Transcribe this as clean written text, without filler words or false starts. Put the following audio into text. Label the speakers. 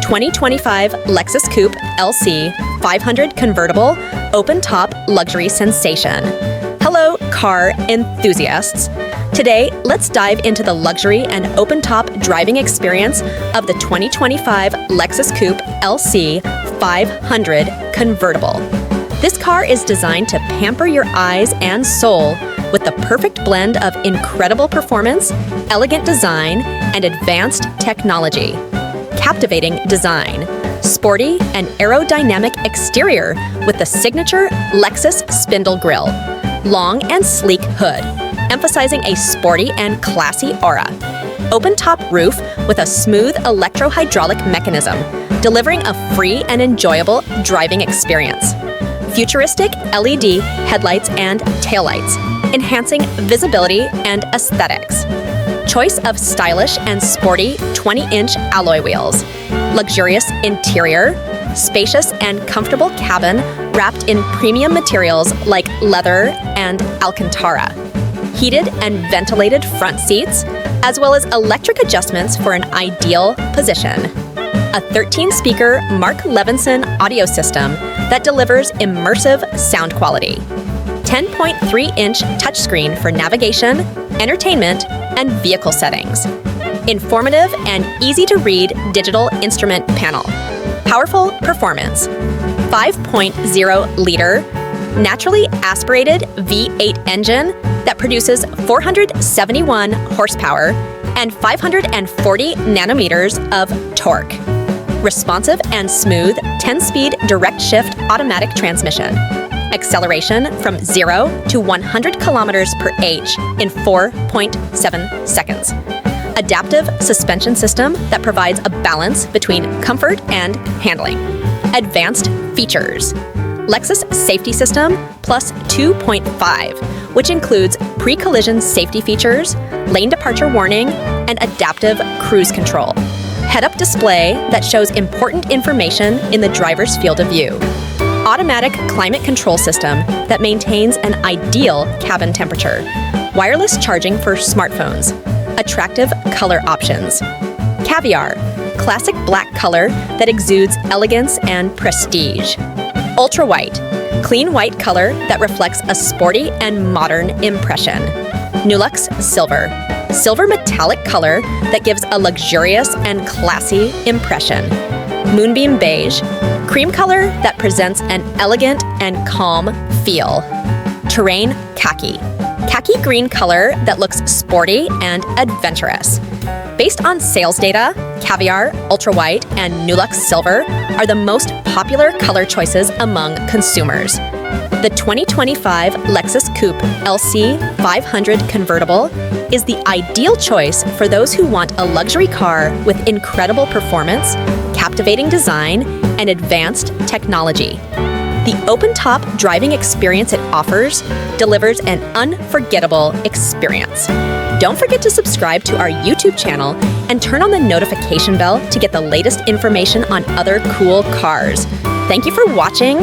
Speaker 1: 2025 Lexus Coupe LC 500 convertible open-top luxury sensation. Hello, car enthusiasts. Today, let's dive into the luxury and open-top driving experience of the 2025 Lexus Coupe LC 500 convertible. This car is designed to pamper your eyes and soul with the perfect blend of incredible performance, elegant design, and advanced technology. Captivating design, sporty and aerodynamic exterior with the signature Lexus spindle grille, long and sleek hood, emphasizing a sporty and classy aura. Open-top roof with a smooth electro-hydraulic mechanism, delivering a free and enjoyable driving experience. Futuristic LED headlights and taillights, enhancing visibility and aesthetics. Choice of stylish and sporty 20-inch alloy wheels. Luxurious interior, spacious and comfortable cabin wrapped in premium materials like leather and Alcantara. Heated and ventilated front seats, as well as electric adjustments for an ideal position. A 13-speaker Mark Levinson audio system that delivers immersive sound quality. 10.3-inch touchscreen for navigation, entertainment, and vehicle settings. Informative and easy-to-read digital instrument panel. Powerful performance. 5.0-liter naturally aspirated V8 engine that produces 471 horsepower and 540 nanometers of torque. Responsive and smooth 10-speed direct shift automatic transmission. Acceleration from 0 to 100 kilometers per h in 4.7 seconds. Adaptive suspension system that provides a balance between comfort and handling. Advanced features. Lexus Safety System Plus 2.5, which includes pre-collision safety features, lane departure warning, and adaptive cruise control. Head-up display that shows important information in the driver's field of view. Automatic climate control system that maintains an ideal cabin temperature. Wireless charging for smartphones. Attractive color options. Caviar, classic black color that exudes elegance and prestige. Ultra white, clean white color that reflects a sporty and modern impression. Nulux silver, silver metallic color that gives a luxurious and classy impression. Moonbeam beige, cream color that presents an elegant and calm feel. Terrain khaki, khaki green color that looks sporty and adventurous. Based on sales data, Caviar, Ultra White, and Nulux Silver are the most popular color choices among consumers. The 2025 Lexus Coupe LC 500 convertible is the ideal choice for those who want a luxury car with incredible performance, captivating design, and advanced technology. The open-top driving experience it offers delivers an unforgettable experience. Don't forget to subscribe to our YouTube channel and turn on the notification bell to get the latest information on other cool cars. Thank you for watching.